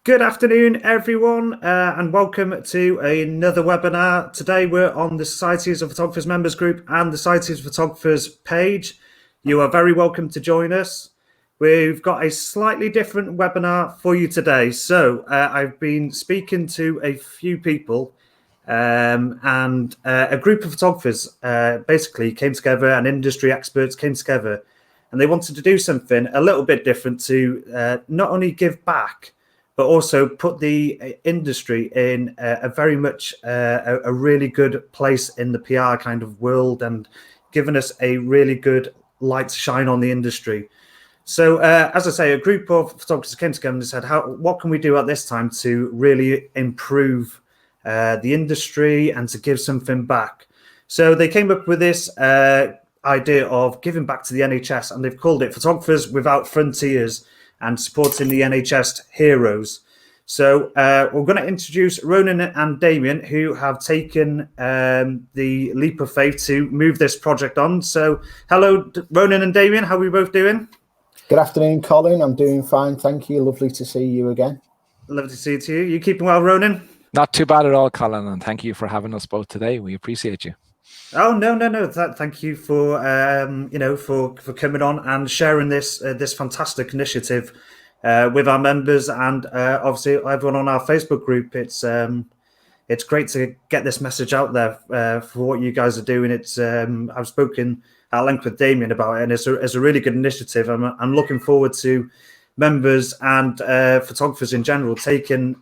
Good afternoon, everyone, and welcome to another webinar. Today we're on the Societies of Photographers members group and the Societies of Photographers page. You are very welcome to join us. We've got a slightly different webinar for you today. So I've been speaking to a few people and a group of photographers basically came together, and industry experts came together, and they wanted to do something a little bit different to not only give back, but also put the industry in a very much a really good place in the PR kind of world, and given us a really good light to shine on the industry. So, as I say, a group of photographers came together and said, what can we do at this time to really improve the industry and to give something back? So they came up with this idea of giving back to the NHS, and they've called it Photographers Without Frontiers, and supporting the NHS heroes. So we're going to introduce Ronan and Damian, who have taken the leap of faith to move this project on. So hello, Ronan and Damian. How are we both doing? Good afternoon, Colin. I'm doing fine, thank you. Lovely to see you again. Lovely to see you too. You keeping well, Ronan? Not too bad at all, Colin, and thank you for having us both today. We appreciate you. Oh, no. Thank you for for coming on and sharing this this fantastic initiative with our members, and obviously everyone on our Facebook group. It's great to get this message out there for what you guys are doing. It's I've spoken at length with Damian about it, and it's a really good initiative. I'm looking forward to members and photographers in general taking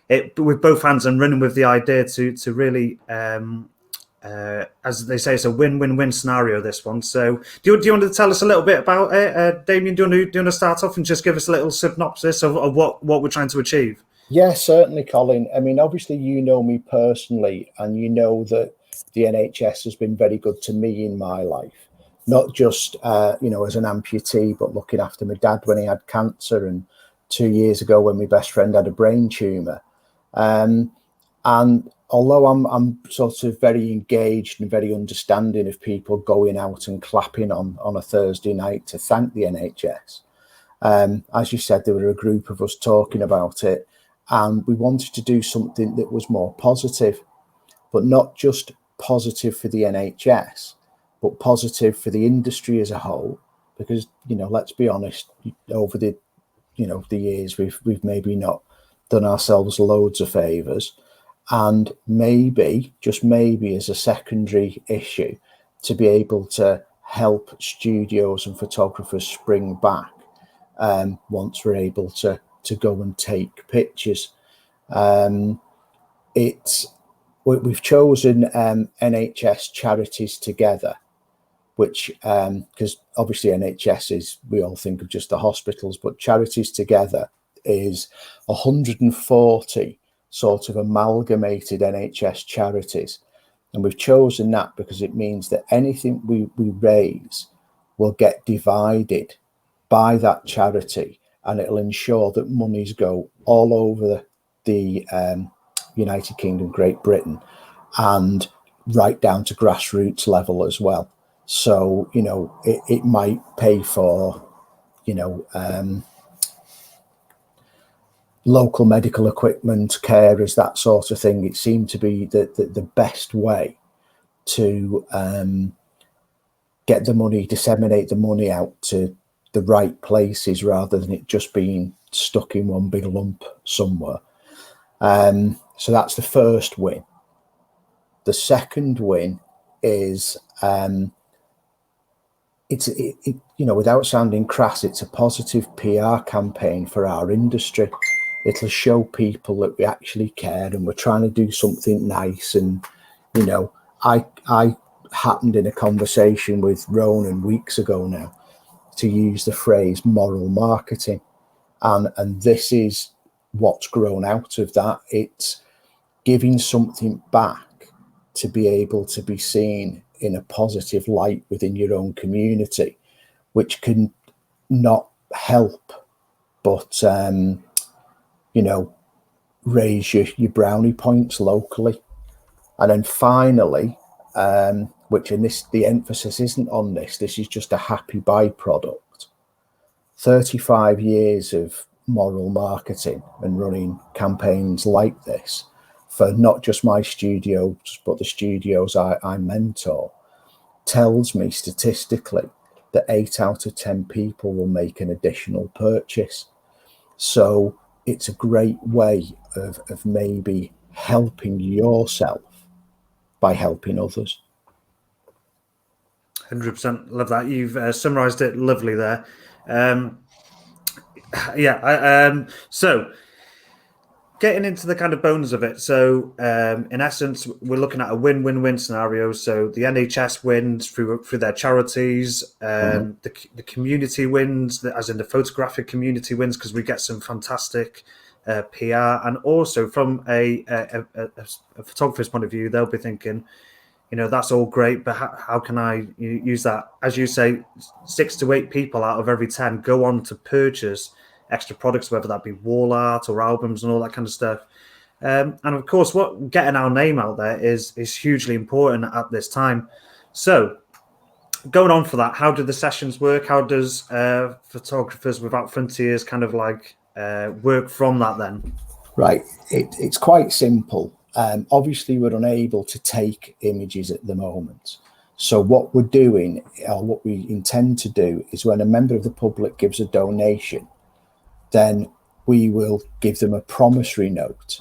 it with both hands and running with the idea to really, as they say, it's a win-win-win scenario, this one. So do you want to tell us a little bit about it? Damian, do you want to start off and just give us a little synopsis of what we're trying to achieve? Yeah, certainly, Colin. I mean, obviously, you know me personally, and you know that the NHS has been very good to me in my life, not just, as an amputee, but looking after my dad when he had cancer, and 2 years ago when my best friend had a brain tumour. And although I'm sort of very engaged and very understanding of people going out and clapping on a Thursday night to thank the NHS, as you said, there were a group of us talking about it, and we wanted to do something that was more positive, but not just positive for the NHS, but positive for the industry as a whole. Because, let's be honest, over the years, we've maybe not done ourselves loads of favors, and maybe, just maybe, as a secondary issue, to be able to help studios and photographers spring back once we're able to go and take pictures. We've chosen NHS Charities Together, which because obviously NHS is, we all think of just the hospitals, but Charities Together is 140 sort of amalgamated NHS charities, and we've chosen that because it means that anything we raise will get divided by that charity, and it'll ensure that monies go all over the United Kingdom, Great Britain, and right down to grassroots level as well. So it might pay for local medical equipment, carers, that sort of thing. It seemed to be the best way to get the money, disseminate the money out to the right places, rather than it just being stuck in one big lump somewhere. So that's the first win. The second win is without sounding crass, it's a positive PR campaign for our industry. It'll show people that we actually care and we're trying to do something nice. And, I happened in a conversation with Ronan weeks ago now to use the phrase moral marketing. And this is what's grown out of that. It's giving something back to be able to be seen in a positive light within your own community, which can not help but raise your brownie points locally. And then finally, the emphasis isn't on this is just a happy byproduct. 35 years of moral marketing and running campaigns like this for not just my studios, but the studios I mentor, tells me statistically that 8 out of 10 people will make an additional purchase. So it's a great way of maybe helping yourself by helping others. 100%. Love that. You've summarized it lovely there. So getting into the kind of bones of it. So in essence, we're looking at a win-win-win scenario. So the NHS wins through their charities. The community wins, as in the photographic community wins, because we get some fantastic PR. And also from a photographer's point of view, they'll be thinking, that's all great, but how can I use that? As you say, 6 to 8 people out of every 10 go on to purchase extra products, whether that be wall art or albums and all that kind of stuff. And of course, getting our name out there is hugely important at this time. So going on for that, how do the sessions work? How does Photographers Without Frontiers kind of like work from that then? Right, it's quite simple. Obviously, we're unable to take images at the moment. So what we're doing, or what we intend to do, is when a member of the public gives a donation, then we will give them a promissory note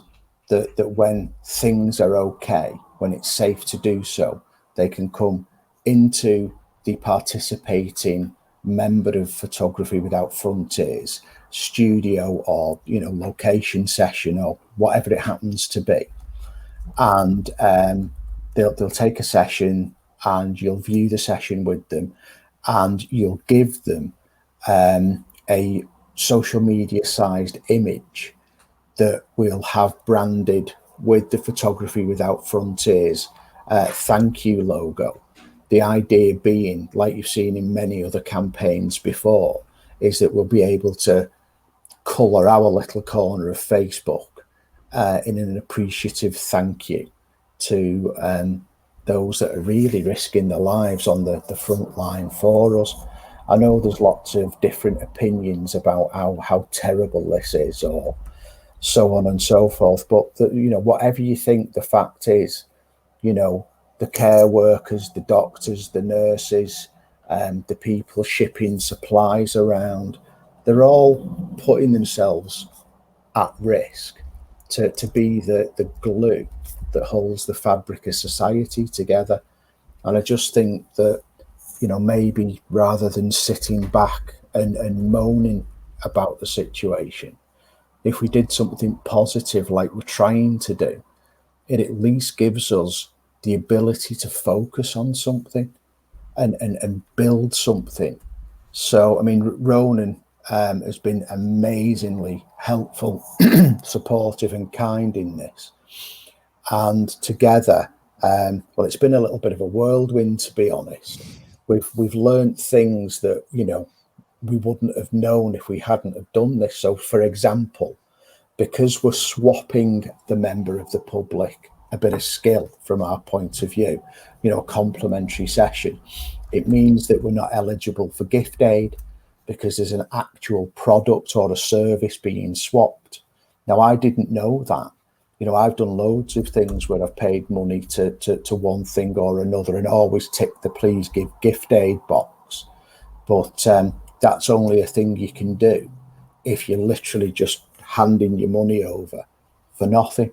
that when things are okay, when it's safe to do so, they can come into the participating member of Photography Without Frontiers studio or location session or whatever it happens to be. And they'll take a session, and you'll view the session with them, and you'll give them a social media sized image that we'll have branded with the Photography Without Frontiers thank you logo. The idea being, like you've seen in many other campaigns before, is that we'll be able to colour our little corner of Facebook in an appreciative thank you to those that are really risking their lives on the front line for us. I know there's lots of different opinions about how terrible this is, or so on and so forth. But whatever you think, the fact is, the care workers, the doctors, the nurses, the people shipping supplies around, they're all putting themselves at risk to be the glue that holds the fabric of society together. And I just think that, maybe rather than sitting back and moaning about the situation, if we did something positive like we're trying to do, it at least gives us the ability to focus on something and build something. So, I mean, Ronan has been amazingly helpful, supportive and kind in this. And together, well, it's been a little bit of a whirlwind, to be honest. We've learned things that, we wouldn't have known if we hadn't have done this. So, for example, because we're swapping the member of the public a bit of skill from our point of view, a complimentary session, it means that we're not eligible for gift aid because there's an actual product or a service being swapped. Now, I didn't know that. I've done loads of things where I've paid money to one thing or another and always tick the please give gift aid box. But that's only a thing you can do if you're literally just handing your money over for nothing.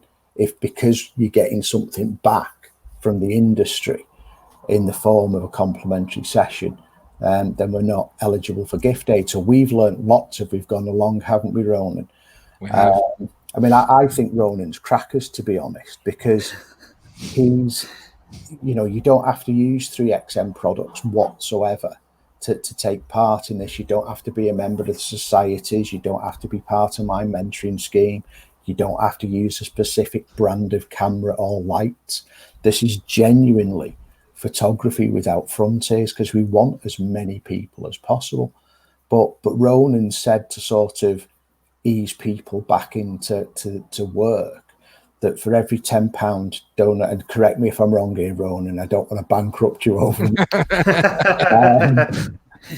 Because you're getting something back from the industry in the form of a complimentary session, then we're not eligible for gift aid. So we've learned lots as we've gone along, haven't we, Ronan? We have. I think Ronan's crackers, to be honest, because he's, you don't have to use 3XM products whatsoever to take part in this. You don't have to be a member of the societies. You don't have to be part of my mentoring scheme. You don't have to use a specific brand of camera or lights. This is genuinely Photography Without Frontiers, because we want as many people as possible. But Ronan said, to sort of ease people back into work, that for every £10 donor, and correct me if I'm wrong here, Ronan, I don't want to bankrupt you over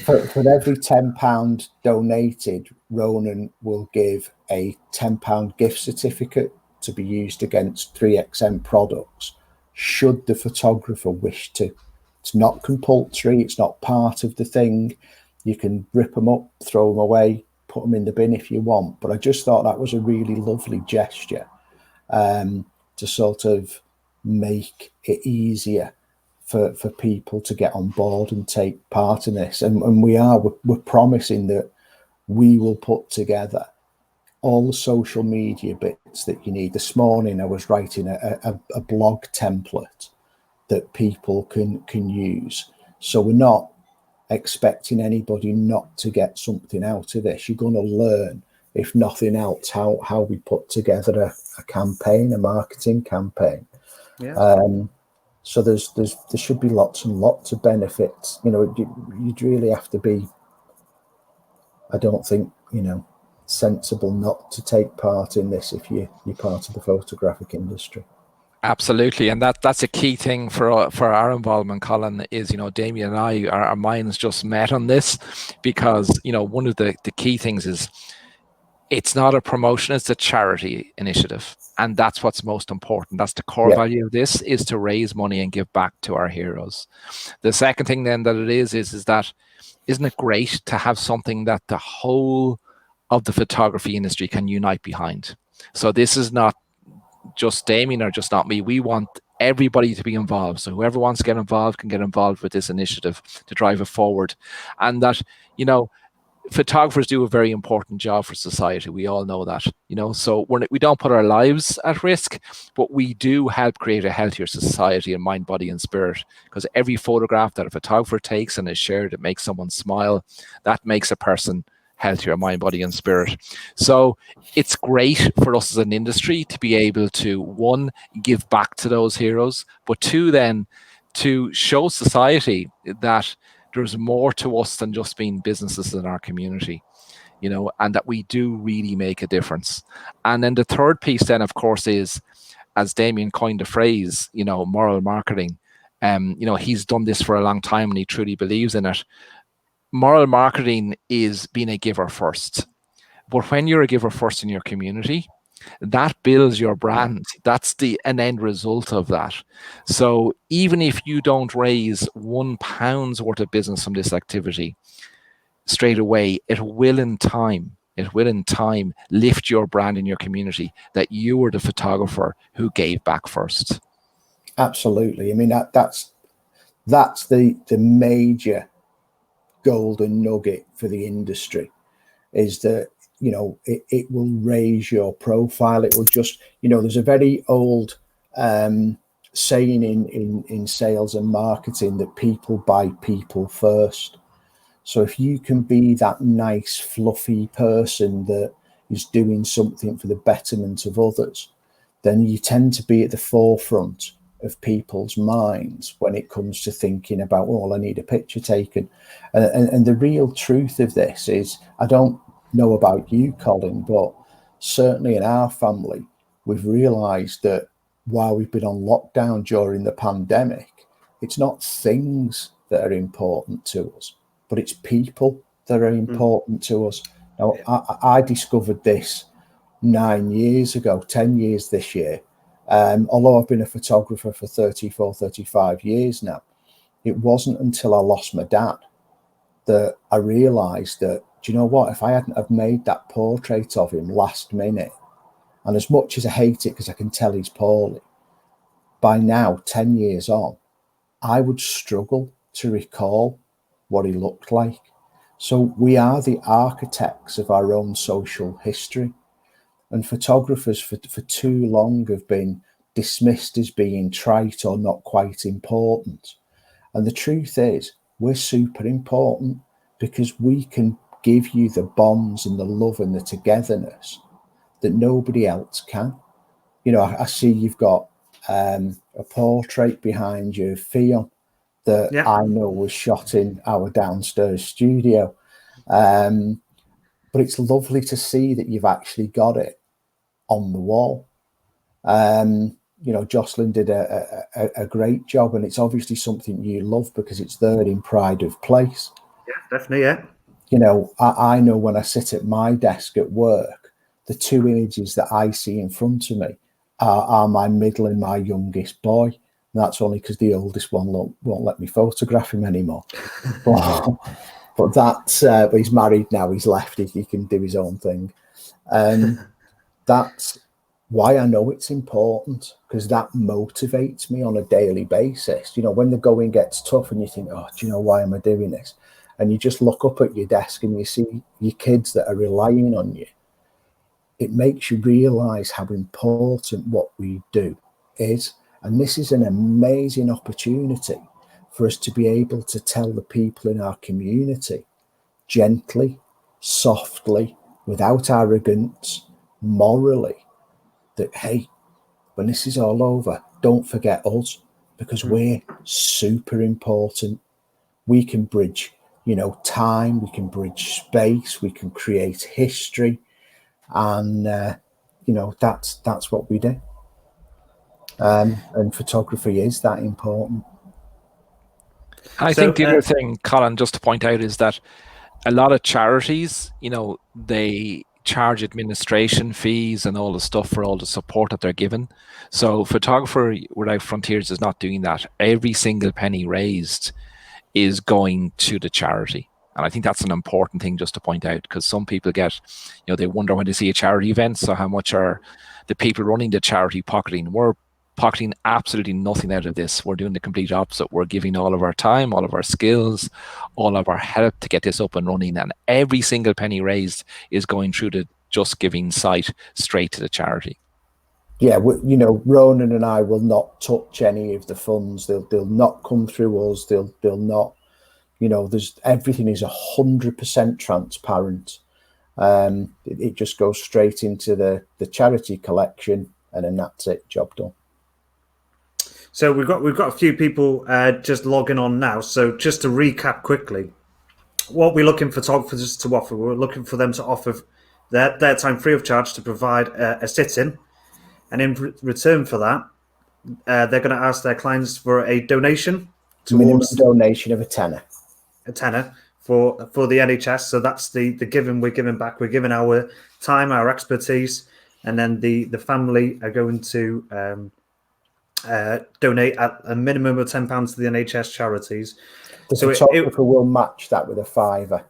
For every £10 donated, Ronan will give a £10 gift certificate to be used against 3XM products, should the photographer wish to. It's not compulsory, it's not part of the thing. You can rip them up, throw them away, put them in the bin if you want. But I just thought that was a really lovely gesture, to sort of make it easier for people to get on board and take part in this. And we're promising that we will put together all the social media bits that you need. This morning I was writing a blog template that people can use. So we're not expecting anybody not to get something out of this. You're going to learn, if nothing else, how we put together a campaign, a marketing campaign. Yeah. So there should be lots and lots of benefits. You'd really have to be, I don't think, sensible not to take part in this if you're part of the photographic industry. Absolutely, and that's a key thing for our involvement, Colin, is, Damian and I, our minds just met on this, because, one of the key things is it's not a promotion, it's a charity initiative. And that's what's most important. That's the core value of this, is to raise money and give back to our heroes. The second thing then that it is that, isn't it great to have something that the whole of the photography industry can unite behind? So this is not just Damian or just not me. We want everybody to be involved. So whoever wants to get involved can get involved with this initiative to drive it forward. And that, photographers do a very important job for society. We all know that, so we don't put our lives at risk, but we do help create a healthier society in mind, body and spirit, because every photograph that a photographer takes and is shared, it makes someone smile. That makes a person healthier in mind, body and spirit. So it's great for us as an industry to be able to, one, give back to those heroes, but two, then to show society that there's more to us than just being businesses in our community, and that we do really make a difference. And then the third piece then, of course, is, as Damian coined the phrase, moral marketing. He's done this for a long time and he truly believes in it. Moral marketing is being a giver first. But when you're a giver first in your community, that builds your brand. That's an end result of that. So even if you don't raise £1 worth of business from this activity straight away, it will in time lift your brand in your community, that you were the photographer who gave back first. Absolutely. I mean, that's the major golden nugget for the industry, is that it will raise your profile. It will just, there's a very old saying in sales and marketing that people buy people first. So if you can be that nice, fluffy person that is doing something for the betterment of others, then you tend to be at the forefront of people's minds when it comes to thinking about, I need a picture taken. And the real truth of this is, I don't know about you, Colin, but certainly in our family, we've realized that while we've been on lockdown during the pandemic, it's not things that are important to us, but it's people that are important to us. Now, I discovered this 9 years ago, 10 years this year. Although I've been a photographer for 34, 35 years now, it wasn't until I lost my dad that I realized that, do you know what, if I hadn't have made that portrait of him last minute, and as much as I hate it because I can tell he's poorly, by now, 10 years on, I would struggle to recall what he looked like. So we are the architects of our own social history. And photographers for too long have been dismissed as being trite or not quite important. And the truth is, we're super important, because we can give you the bonds and the love and the togetherness that nobody else can. I see you've got a portrait behind you, Fion, that I know was shot in our downstairs studio. But it's lovely to see that you've actually got it on the wall. Jocelyn did a great job, and it's obviously something you love because it's there in pride of place. Yeah, definitely. Yeah. You know, I know when I sit at my desk at work, the two images that I see in front of me are my middle and my youngest boy. And that's only because the oldest one won't let me photograph him anymore. But that's but he's married now. He's left. He can do his own thing. That's why I know it's important, because that motivates me on a daily basis. You know, when the going gets tough and you think, oh, do you know, why am I doing this? And you just look up at your desk and you see your kids that are relying on you. It makes you realize how important what we do is. And this is an amazing opportunity for us to be able to tell the people in our community gently, softly, without arrogance, morally, that, hey, when this is all over, don't forget us, because we're super important. We can bridge, you know, time, we can bridge space, we can create history, and you know, that's what we do. And photography is that important. I think the other thing, Colin, just to point out, is that a lot of charities, you know, they charge administration fees and all the stuff for all the support that they're given. So Photographer Without Frontiers is not doing that. Every single penny raised is going to the charity. And I think that's an important thing just to point out, because some people get, you know, they wonder when they see a charity event, so how much are the people running the charity pocketing? We're pocketing absolutely nothing out of this. We're doing the complete opposite. We're giving all of our time, all of our skills, all of our help to get this up and running. And every single penny raised is going through the Just Giving site straight to the charity. Yeah, you know, Ronan and I will not touch any of the funds. They'll not come through us. They'll not, you know, everything is 100% transparent. It just goes straight into the charity collection, and then that's it, job done. So we've got a few people just logging on now. So just to recap quickly, what we're looking for photographers to offer, we're looking for them to offer their time free of charge to provide a sit-in, and in return for that, they're going to ask their clients for a donation Minimum donation of a tenner. A tenner for the NHS. So that's the giving. We're giving back. We're giving our time, our expertise, and then the family are going to donate at a minimum of £10 to the NHS charities. The photographer will match that with a £5.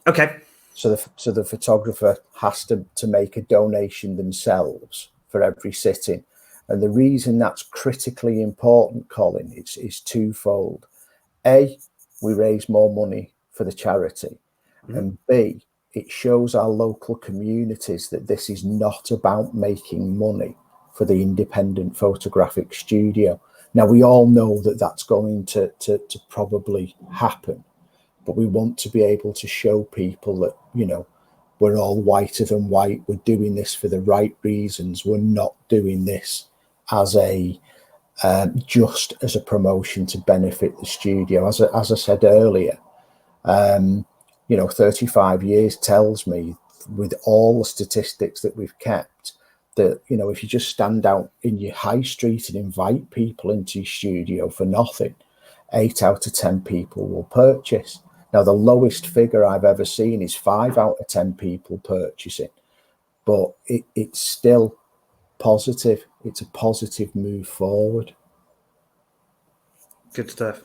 Okay. So the photographer has to make a donation themselves for every sitting. And the reason that's critically important, Colin, is twofold. A, we raise more money for the charity. And B, it shows our local communities that this is not about making money for the independent photographic studio. Now, we all know that that's going to probably happen, but we want to be able to show people that, you know, we're all whiter than white. We're doing this for the right reasons. We're not doing this as a just as a promotion to benefit the studio. As I said earlier, you know, 35 years tells me, with all the statistics that we've kept, that, you know, if you just stand out in your high street and invite people into your studio for nothing, 8 out of 10 people will purchase. Now, the lowest figure I've ever seen is 5 out of 10 people purchasing, but it's still positive. It's a positive move forward. Good stuff.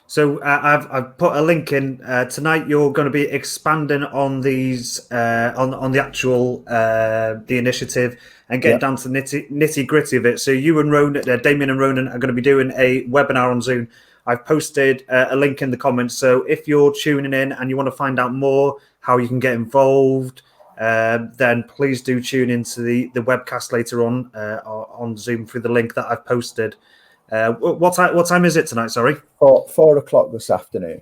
So I've put a link in tonight. You're going to be expanding on these on the actual the initiative and getting down to the nitty gritty of it. So you and Ronan, Damian and Ronan, are going to be doing a webinar on Zoom. I've posted a link in the comments. So if you're tuning in and you want to find out more how you can get involved, then please do tune into the webcast later on Zoom through the link that I've posted. What time is it tonight? Sorry, 4 o'clock this afternoon.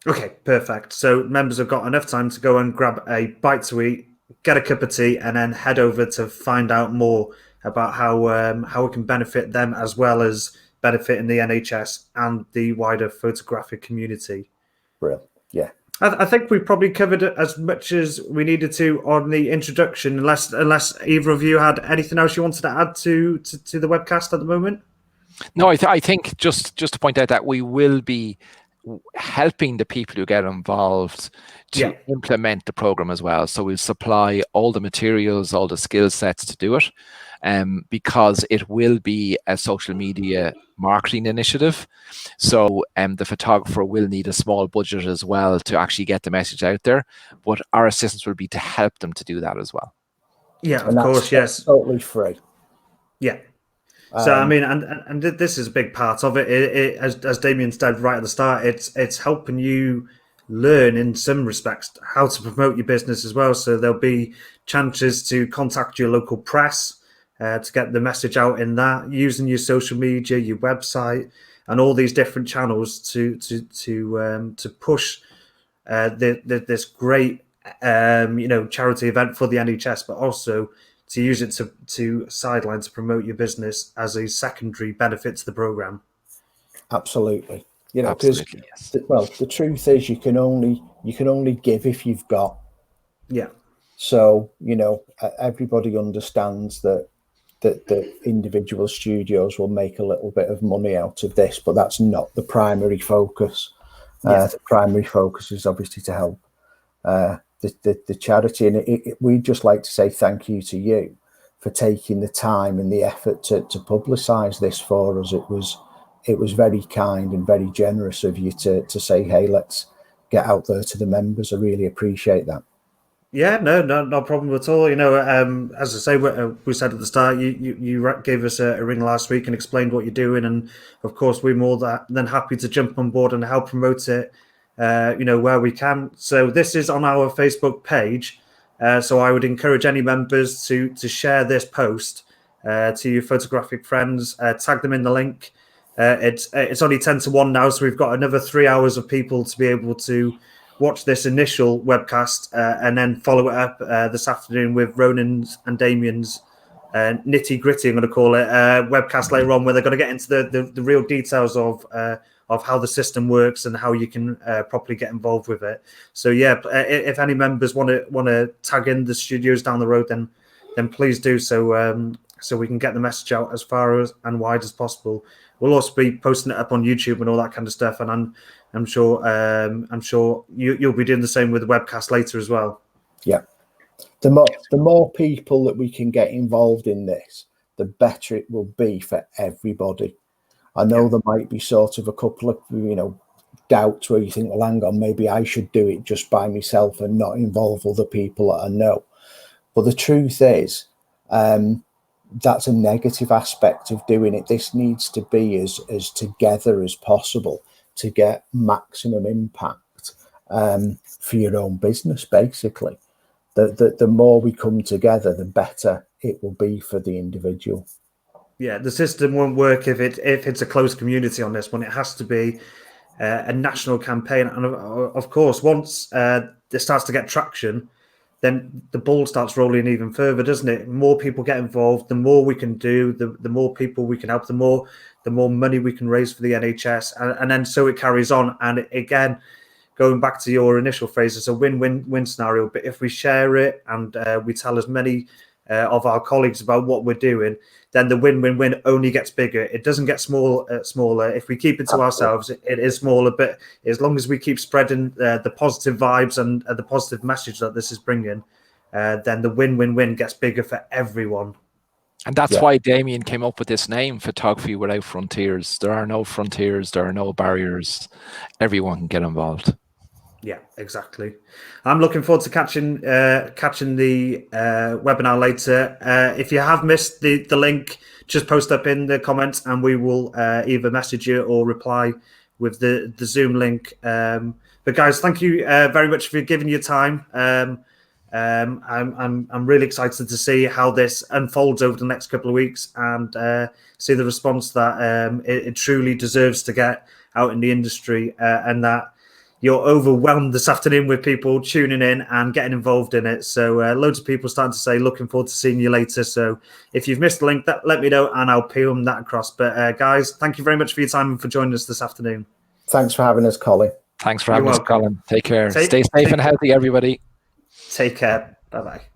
Okay, perfect. So members have got enough time to go and grab a bite to eat, get a cup of tea, and then head over to find out more about how it can benefit them as well as benefiting the NHS and the wider photographic community. Brilliant. Yeah. I think we've probably covered it as much as we needed to on the introduction, unless either of you had anything else you wanted to add to the webcast at the moment. No, I think just to point out that we will be helping the people who get involved to implement the program as well. So we'll supply all the materials, all the skill sets to do it, because it will be a social media marketing initiative. So the photographer will need a small budget as well to actually get the message out there, but our assistance will be to help them to do that as well. Yeah, of course, yes. Totally free. Yeah. So I mean, and this is a big part of it. As Damian said right at the start, it's helping you learn in some respects how to promote your business as well. So there'll be chances to contact your local press to get the message out in that, using your social media, your website, and all these different channels to push this great charity event for the NHS, but also to use it to sideline to promote your business as a secondary benefit to the program. Absolutely, because yes. The truth is you can only give if you've got. Yeah. So everybody understands that the individual studios will make a little bit of money out of this, but that's not the primary focus. The primary focus is obviously to help the charity, and we'd just like to say thank you to you for taking the time and the effort to publicise this for us. It was very kind and very generous of you to say, hey, let's get out there to the members. I really appreciate that. Yeah, no problem at all. As I say, we said at the start, you gave us a ring last week and explained what you're doing, and of course we're more than happy to jump on board and help promote it. Where we can. So this is on our Facebook page. So I would encourage any members to share this post to your photographic friends. Tag them in the link. It's only 10 to 1 now, so we've got another 3 hours of people to be able to watch this initial webcast and then follow it up this afternoon with Ronan's and Damian's nitty gritty, I'm going to call it, webcast later on, where they're going to get into the real details of how the system works and how you can properly get involved with it. So yeah, if any members want to tag in the studios down the road, then please do so. So we can get the message out as far as and wide as possible. We'll also be posting it up on YouTube and all that kind of stuff, and I'm sure you'll be doing the same with the webcast later as well. Yeah, the more people that we can get involved in this, the better it will be for everybody. I know there might be sort of a couple of doubts where you think, well, hang on, maybe I should do it just by myself and not involve other people that I know. But the truth is, that's a negative aspect of doing it. This needs to be as together as possible to get maximum impact for your own business, basically. The more we come together, the better it will be for the individual. Yeah, the system won't work if it's a closed community on this one. It has to be a national campaign. And of course, once this starts to get traction, then the ball starts rolling even further, doesn't it? More people get involved, the more we can do, the more people we can help, the more money we can raise for the NHS. And then so it carries on. And again, going back to your initial phrase, it's a win-win-win scenario. But if we share it and we tell as many of our colleagues about what we're doing, then the win-win-win only gets bigger. It doesn't get smaller. If we keep it to ourselves, it is smaller. But as long as we keep spreading the positive vibes and the positive message that this is bringing, then the win-win-win gets bigger for everyone. And that's why Damian came up with this name, Photography Without Frontiers. There are no frontiers. There are no barriers. Everyone can get involved. Yeah, exactly. I'm looking forward to catching the webinar later. If you have missed the link, just post up in the comments and we will either message you or reply with the Zoom link. But guys, thank you very much for giving your time. I'm really excited to see how this unfolds over the next couple of weeks and see the response that it truly deserves to get out in the industry, and that you're overwhelmed this afternoon with people tuning in and getting involved in it. So loads of people starting to say, looking forward to seeing you later. So if you've missed the link, let me know and I'll peel that across. But guys, thank you very much for your time and for joining us this afternoon. Thanks for having us, Colin. Thanks for having us, Colin. Take care. Stay safe and healthy, everybody. Take care. Bye-bye.